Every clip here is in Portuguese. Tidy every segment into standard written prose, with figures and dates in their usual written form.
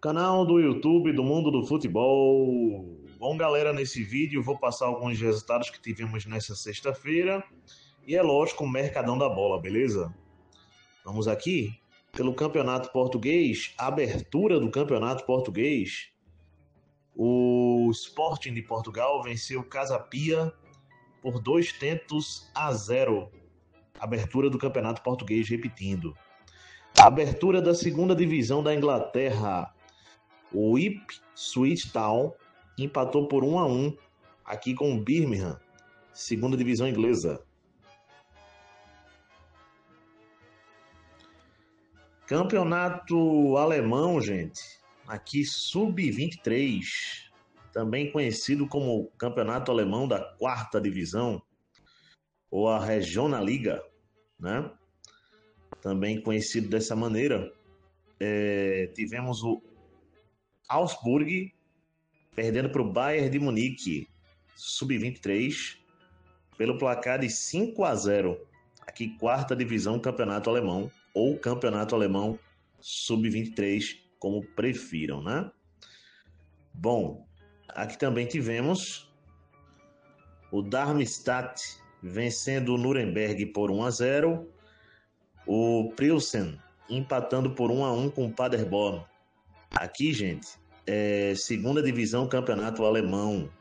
Canal do YouTube do Mundo do Futebol. Bom, galera, nesse vídeo vou passar alguns resultados que tivemos nessa sexta-feira e é lógico o Mercadão da Bola, beleza? Vamos aqui pelo Campeonato Português, abertura do Campeonato Português. O Sporting de Portugal venceu o Casa Pia por 2-0. Abertura do Campeonato Português, repetindo. Abertura da segunda divisão da Inglaterra. O Ipswich Town empatou por 1-1 aqui com o Birmingham, segunda divisão inglesa. Campeonato alemão, gente. Aqui sub-23, também conhecido como Campeonato Alemão da quarta divisão, ou a Regionalliga, né? Também conhecido dessa maneira. Tivemos o Augsburg perdendo para o Bayern de Munique, sub-23, pelo placar de 5-0. Aqui, quarta divisão, campeonato alemão, ou campeonato alemão sub-23, como prefiram, né? Bom, aqui também tivemos o Darmstadt vencendo o Nuremberg por 1-0. O Pilsen empatando por 1-1 com o Paderborn. Aqui, gente, segunda divisão, campeonato alemão.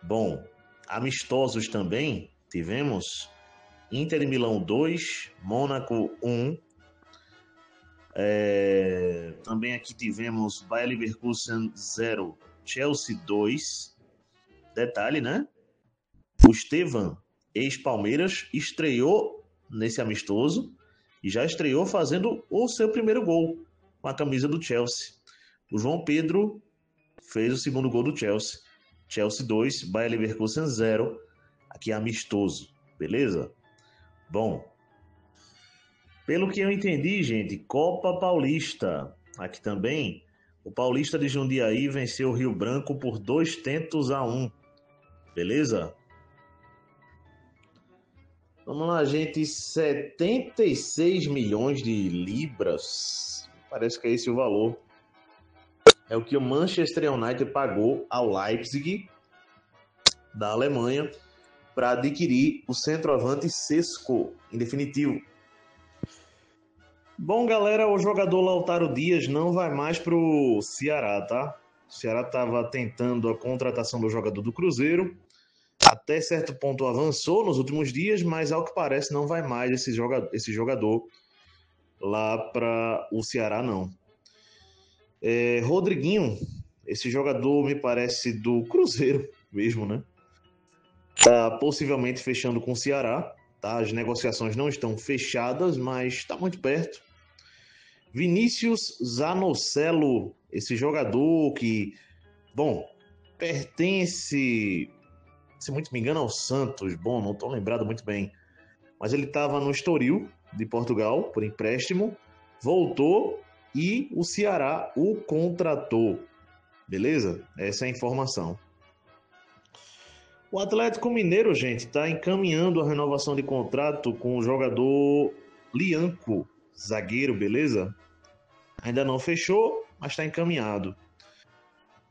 Bom, amistosos também tivemos Inter de Milão 2, Mônaco 1. Também aqui tivemos Bayer Leverkusen 0, Chelsea 2. Detalhe, né? O Estevan, ex-Palmeiras, estreou nesse amistoso e já estreou fazendo o seu primeiro gol com a camisa do Chelsea. O João Pedro fez o segundo gol do Chelsea. Chelsea 2, Bayer Leverkusen 0. Aqui é amistoso, beleza? Bom, pelo que eu entendi, gente, Copa Paulista. Aqui também, o Paulista de Jundiaí venceu o Rio Branco por 2-1. Beleza? Vamos lá, gente. 76 milhões de libras. Parece que é esse o valor. É o que o Manchester United pagou ao Leipzig, da Alemanha, para adquirir o centroavante Sesco, em definitivo. Bom, galera, o jogador Lautaro Dias não vai mais para o Ceará, tá? O Ceará estava tentando a contratação do jogador do Cruzeiro. Até certo ponto avançou nos últimos dias, mas ao que parece não vai mais esse jogador lá para o Ceará, não. Rodriguinho, esse jogador me parece do Cruzeiro mesmo, né? Tá possivelmente fechando com o Ceará, tá? As negociações não estão fechadas, mas está muito perto. Vinícius Zanocelo, esse jogador que, bom, pertence, se muito me engano, ao Santos. Bom, não estou lembrado muito bem. Mas ele estava no Estoril, de Portugal, por empréstimo. Voltou e o Ceará o contratou. Beleza? Essa é a informação. O Atlético Mineiro, gente, está encaminhando a renovação de contrato com o jogador Lianco, zagueiro, beleza? Ainda não fechou, mas está encaminhado.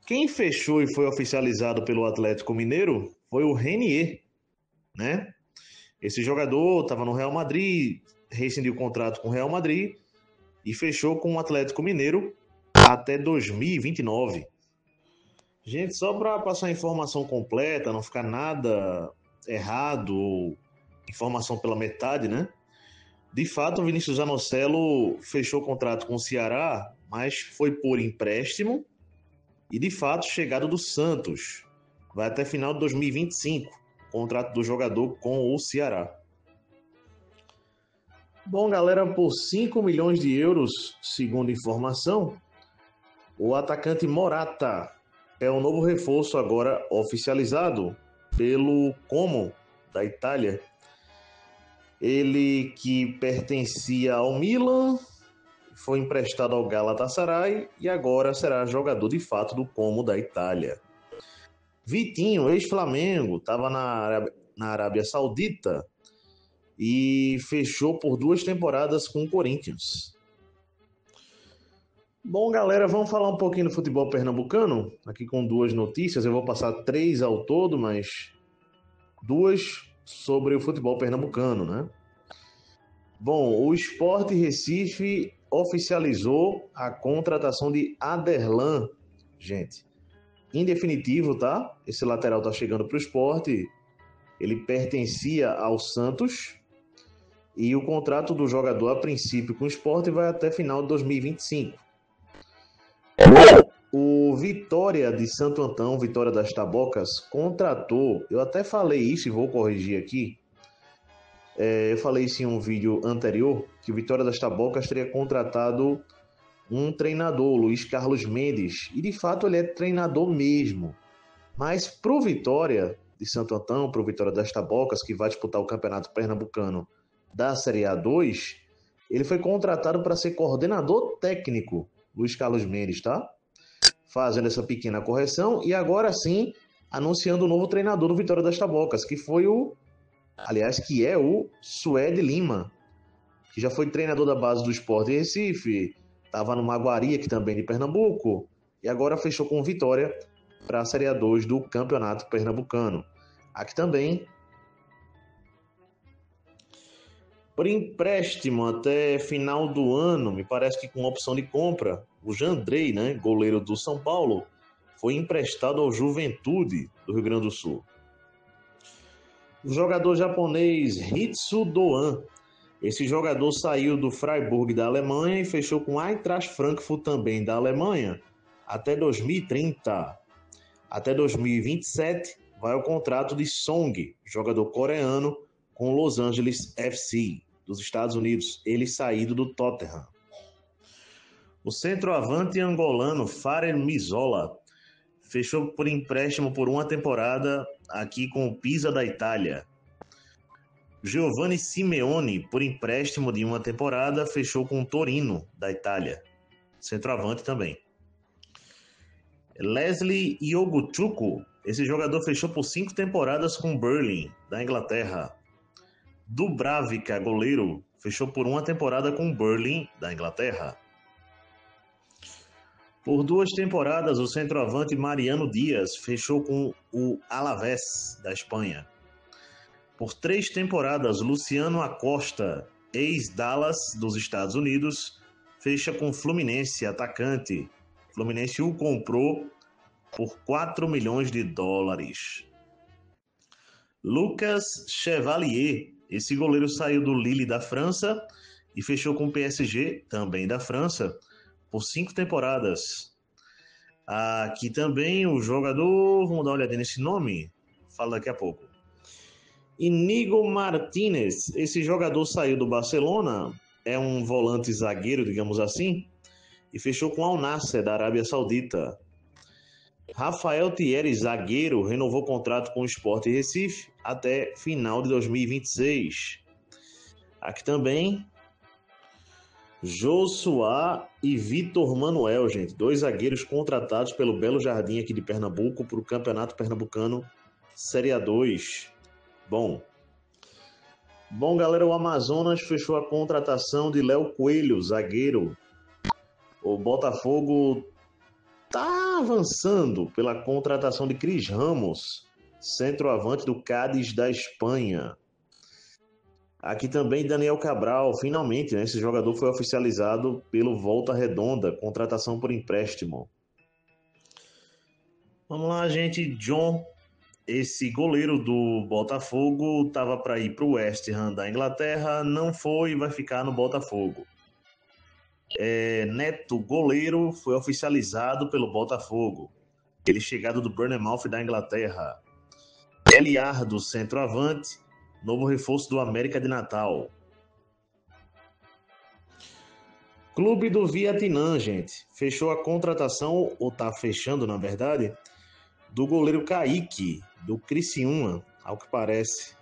Quem fechou e foi oficializado pelo Atlético Mineiro foi o Renier, né? Esse jogador estava no Real Madrid, rescindiu o contrato com o Real Madrid e fechou com o Atlético Mineiro até 2029. Gente, só para passar a informação completa, não ficar nada errado ou informação pela metade, né? De fato, o Vinícius Zanocelo fechou o contrato com o Ceará, mas foi por empréstimo e, de fato, chegado do Santos. Vai até final de 2025, contrato do jogador com o Ceará. Bom, galera, por 5 milhões de euros, segundo informação, o atacante Morata é o novo reforço agora oficializado pelo Como, da Itália. Ele que pertencia ao Milan, foi emprestado ao Galatasaray e agora será jogador de fato do Como da Itália. Vitinho, ex-Flamengo, estava na Arábia Saudita e fechou por 2 temporadas com o Corinthians. Bom, galera, vamos falar um pouquinho do futebol pernambucano, aqui com duas notícias. Eu vou passar três ao todo, mas duas sobre o futebol pernambucano, né? Bom, o Sport Recife oficializou a contratação de Aderlan, gente. Em definitivo, tá? Esse lateral tá chegando para o Sport. Ele pertencia ao Santos e o contrato do jogador, a princípio, com o Sport vai até final de 2025. O Vitória de Santo Antão, Vitória das Tabocas, contratou, eu até falei isso e vou corrigir aqui, eu falei isso em um vídeo anterior, que o Vitória das Tabocas teria contratado um treinador, Luiz Carlos Mendes, e de fato ele é treinador mesmo. Mas para o Vitória de Santo Antão, para o Vitória das Tabocas, que vai disputar o Campeonato Pernambucano da Série A2, ele foi contratado para ser coordenador técnico, Luiz Carlos Mendes, tá? Fazendo essa pequena correção e agora sim anunciando o novo treinador do Vitória das Tabocas, que é o Suede Lima, que já foi treinador da base do Sport Recife, estava no Maguari, aqui também de Pernambuco, e agora fechou com Vitória para a Série A2 do Campeonato Pernambucano. Aqui também, por empréstimo até final do ano, me parece que com opção de compra, o Jandrei, né, goleiro do São Paulo, foi emprestado ao Juventude do Rio Grande do Sul. O jogador japonês Hitsu Doan. Esse jogador saiu do Freiburg da Alemanha e fechou com Eintracht Frankfurt também da Alemanha até 2030. Até 2027 vai o contrato de Song, jogador coreano, com Los Angeles FC dos Estados Unidos, ele saído do Tottenham. O centroavante angolano Farel Mizola fechou por empréstimo por uma temporada aqui com o Pisa da Itália. Giovanni Simeone, por empréstimo de uma temporada, fechou com o Torino da Itália. Centroavante também. Leslie Ioguchuku, esse jogador fechou por 5 temporadas com o Burnley da Inglaterra. Dubravka, goleiro, fechou por uma temporada com o Burnley da Inglaterra. Por 2 temporadas, o centroavante Mariano Dias fechou com o Alavés da Espanha. Por 3 temporadas, Luciano Acosta, ex-Dallas dos Estados Unidos, fecha com o Fluminense, atacante. O Fluminense o comprou por 4 milhões de dólares. Lucas Chevalier, esse goleiro saiu do Lille da França e fechou com o PSG, também da França, por 5 temporadas. Aqui também o jogador, vamos dar uma olhadinha nesse nome, falo daqui a pouco. Inigo Martínez, esse jogador saiu do Barcelona, é um volante zagueiro, digamos assim, e fechou com o Al Nassr da Arábia Saudita. Rafael Thierry, zagueiro, renovou contrato com o Sport Recife até final de 2026. Aqui também, Josuá e Vitor Manuel, gente, 2 zagueiros contratados pelo Belo Jardim aqui de Pernambuco para o Campeonato Pernambucano Série A2. Bom, galera, o Amazonas fechou a contratação de Léo Coelho, zagueiro. O Botafogo tá avançando pela contratação de Cris Ramos, centroavante do Cádiz da Espanha. Aqui também Daniel Cabral, finalmente, né, esse jogador foi oficializado pelo Volta Redonda, contratação por empréstimo. Vamos lá, gente. John, esse goleiro do Botafogo, estava para ir para o West Ham da Inglaterra, não foi e vai ficar no Botafogo. Neto, goleiro, foi oficializado pelo Botafogo. Ele chegado do Bournemouth da Inglaterra. Eliardo, centroavante, novo reforço do América de Natal. Clube do Vietnã, gente, fechou a contratação, ou está fechando na verdade, do goleiro Kaique, do Criciúma, ao que parece.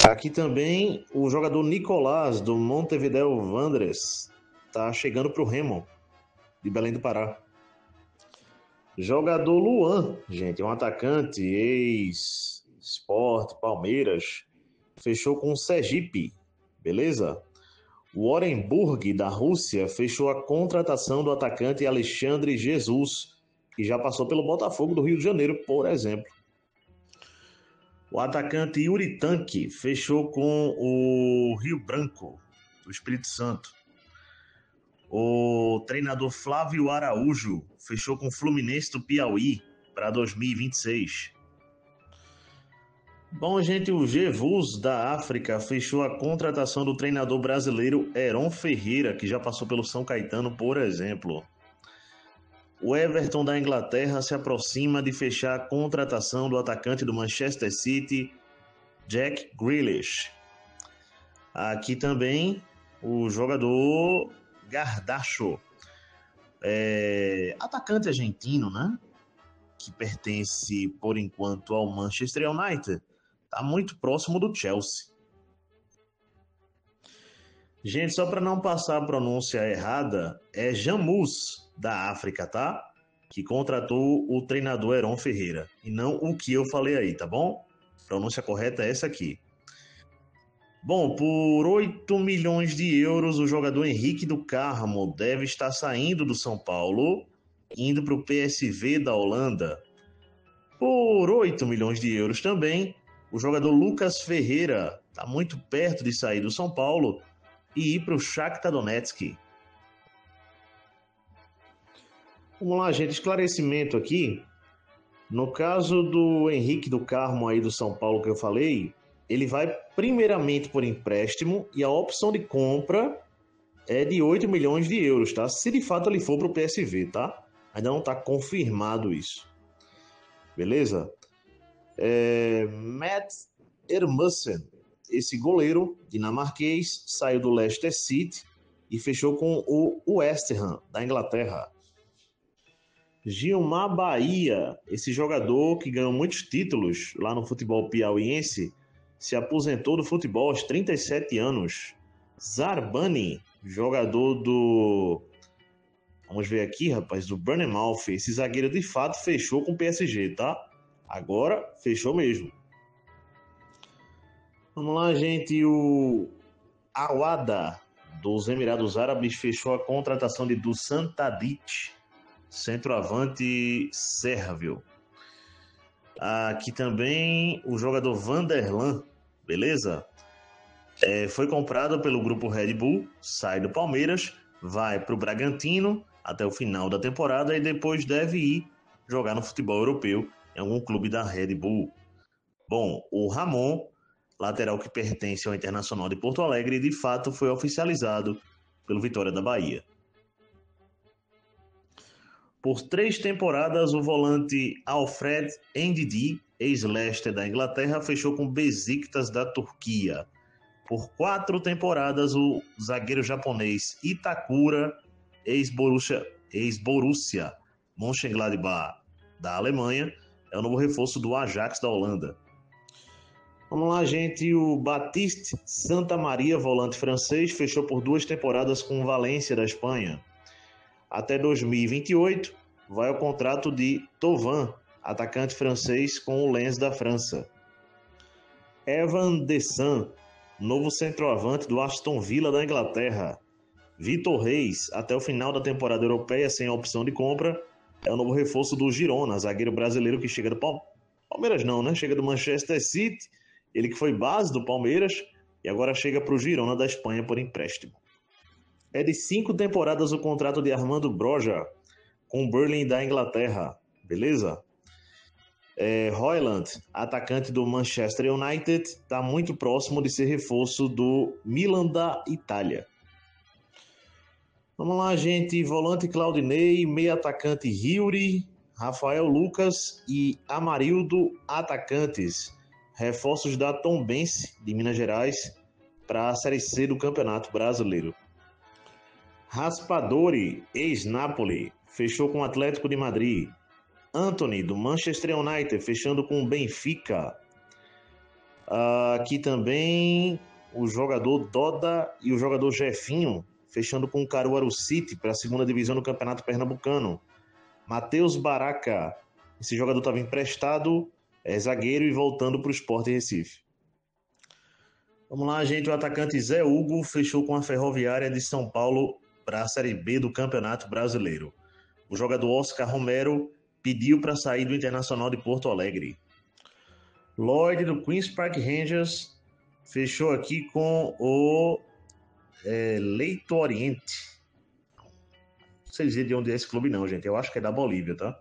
Aqui também o jogador Nicolás, do Montevideo Wanderers, está chegando para o Remo, de Belém do Pará. Jogador Luan, gente, um atacante, ex-Sport, Palmeiras, fechou com o Sergipe, beleza? O Orenburg, da Rússia, fechou a contratação do atacante Alexandre Jesus, que já passou pelo Botafogo do Rio de Janeiro, por exemplo. O atacante Yuri Tanque fechou com o Rio Branco, do Espírito Santo. O treinador Flávio Araújo fechou com o Fluminense do Piauí para 2026. Bom, gente, o Jevus da África fechou a contratação do treinador brasileiro Heron Ferreira, que já passou pelo São Caetano, por exemplo. O Everton da Inglaterra se aproxima de fechar a contratação do atacante do Manchester City, Jack Grealish. Aqui também o jogador Garnacho, atacante argentino, né? Que pertence, por enquanto, ao Manchester United, está muito próximo do Chelsea. Gente, só para não passar a pronúncia errada, é Jamus, da África, tá? Que contratou o treinador Heron Ferreira, e não o que eu falei aí, tá bom? A pronúncia correta é essa aqui. Bom, por 8 milhões de euros, o jogador Henrique do Carmo deve estar saindo do São Paulo, indo para o PSV da Holanda. Por 8 milhões de euros também, o jogador Lucas Ferreira está muito perto de sair do São Paulo e ir para o Shakhtar Donetsk. Vamos lá, gente, esclarecimento aqui. No caso do Henrique do Carmo aí do São Paulo que eu falei, ele vai primeiramente por empréstimo e a opção de compra é de 8 milhões de euros, tá? Se de fato ele for para o PSV, tá? Ainda não está confirmado isso. Beleza? Matt Hermansen, esse goleiro dinamarquês, saiu do Leicester City e fechou com o West Ham, da Inglaterra. Gilmar Bahia, esse jogador que ganhou muitos títulos lá no futebol piauiense, se aposentou do futebol aos 37 anos. Zarbani, jogador do... Vamos ver aqui, rapaz, do Bournemouth. Esse zagueiro de fato fechou com o PSG, tá? Agora fechou mesmo. Vamos lá, gente. O Awada, dos Emirados Árabes, fechou a contratação de Dusan Tadic, centroavante sérvio. Aqui também o jogador Vanderlan, beleza? Foi comprado pelo grupo Red Bull, sai do Palmeiras, vai para o Bragantino até o final da temporada e depois deve ir jogar no futebol europeu em algum clube da Red Bull. Bom, o Ramon, lateral que pertence ao Internacional de Porto Alegre, de fato foi oficializado pelo Vitória da Bahia. Por 3 temporadas, o volante Alfred Ndidi, ex-Leicester da Inglaterra, fechou com Besiktas da Turquia. Por 4 temporadas, o zagueiro japonês Itakura, ex-Borussia Mönchengladbach da Alemanha, é o novo reforço do Ajax da Holanda. Vamos lá, gente. O Baptiste Santa Maria, volante francês, fechou por 2 temporadas com o Valência da Espanha. Até 2028, vai ao contrato de Thauvin, atacante francês com o Lens da França. Evan Dessan, novo centroavante do Aston Villa da Inglaterra. Vitor Reis, até o final da temporada europeia sem a opção de compra, é o novo reforço do Girona, zagueiro brasileiro que chega do Palmeiras não, né? Chega do Manchester City, ele que foi base do Palmeiras e agora chega para o Girona da Espanha por empréstimo. É de 5 temporadas o contrato de Armando Broja com o Burnley da Inglaterra, beleza? Højlund, atacante do Manchester United, está muito próximo de ser reforço do Milan da Itália. Vamos lá, gente. Volante Claudinei, meio atacante Yuri, Rafael Lucas e Amarildo, atacantes. Reforços da Tombense, de Minas Gerais, para a Série C do Campeonato Brasileiro. Raspadori, ex-Napoli, fechou com o Atlético de Madrid. Anthony, do Manchester United, fechando com o Benfica. Aqui também o jogador Doda e o jogador Jefinho, fechando com o Caruaru City para a segunda divisão do Campeonato Pernambucano. Matheus Baraca, esse jogador estava emprestado, zagueiro e voltando para o Sport Recife. Vamos lá, gente. O atacante Zé Hugo fechou com a Ferroviária de São Paulo para a Série B do Campeonato Brasileiro. O jogador Oscar Romero pediu para sair do Internacional de Porto Alegre. Lloyd, do Queen's Park Rangers, fechou aqui com o Leito Oriente. Não sei dizer de onde é esse clube não, gente. Eu acho que é da Bolívia, tá?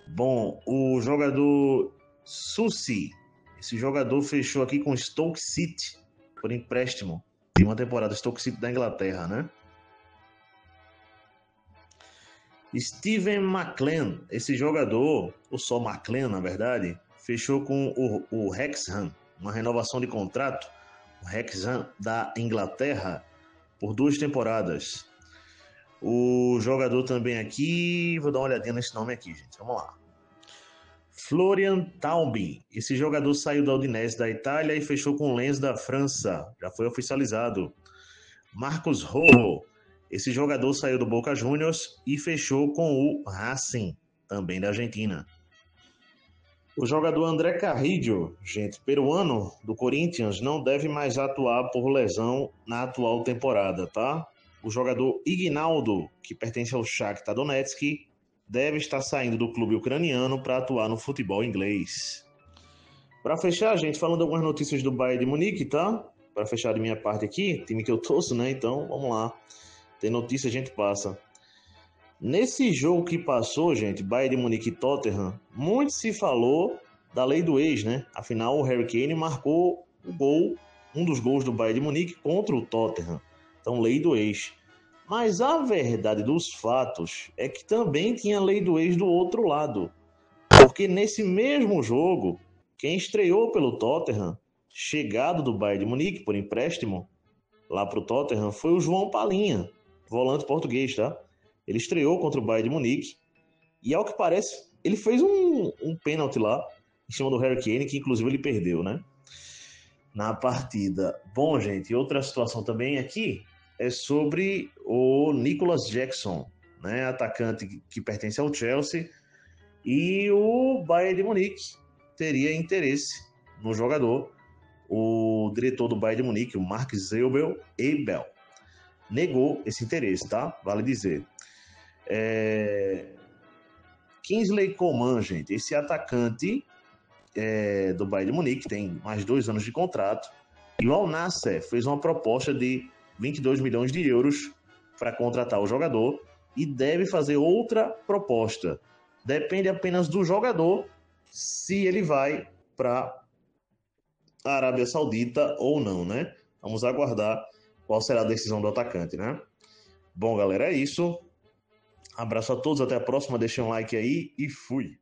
Bom, o jogador Susi, esse jogador fechou aqui com Stoke City por empréstimo de uma temporada. Stoke City da Inglaterra, né? Steven McLean, esse jogador, ou só McLean na verdade, fechou com o Wrexham, uma renovação de contrato, o Wrexham da Inglaterra, por 2 temporadas. O jogador também aqui, vou dar uma olhadinha nesse nome aqui, gente, vamos lá. Florian Thauvin, esse jogador saiu da Udinese da Itália e fechou com o Lens da França, já foi oficializado. Marcos Rojo, esse jogador saiu do Boca Juniors e fechou com o Racing, também da Argentina. O jogador André Carrillo, gente, peruano do Corinthians, não deve mais atuar por lesão na atual temporada, tá? O jogador Ignaldo, que pertence ao Shakhtar Donetsk, deve estar saindo do clube ucraniano para atuar no futebol inglês. Para fechar, gente, falando algumas notícias do Bayern de Munique, tá? Para fechar de minha parte aqui, time que eu torço, né? Então, vamos lá. Tem notícia, a gente passa. Nesse jogo que passou, gente, Bayern de Munique e Tottenham, muito se falou da lei do ex, né? Afinal, o Harry Kane marcou o gol, um dos gols do Bayern de Munique contra o Tottenham. Então, lei do ex. Mas a verdade dos fatos é que também tinha lei do ex do outro lado. Porque nesse mesmo jogo, quem estreou pelo Tottenham, chegado do Bayern de Munique por empréstimo lá para o Tottenham, foi o João Palhinha, volante português, tá? Ele estreou contra o Bayern de Munique e, ao que parece, ele fez um pênalti lá em cima do Harry Kane, que inclusive ele perdeu, né? Na partida. Bom, gente, outra situação também aqui é sobre o Nicolas Jackson, né? Atacante que pertence ao Chelsea, e o Bayern de Munique teria interesse no jogador. O diretor do Bayern de Munique, o Mark Eibel, negou esse interesse, tá? Vale dizer. Kingsley Coman, gente, esse atacante do Bayern de Munique, tem mais 2 anos de contrato, e o Al Nassr fez uma proposta de 22 milhões de euros para contratar o jogador e deve fazer outra proposta. Depende apenas do jogador se ele vai para a Arábia Saudita ou não, né? Vamos aguardar qual será a decisão do atacante, né? Bom, galera, é isso. Abraço a todos, até a próxima. Deixem um like aí e fui!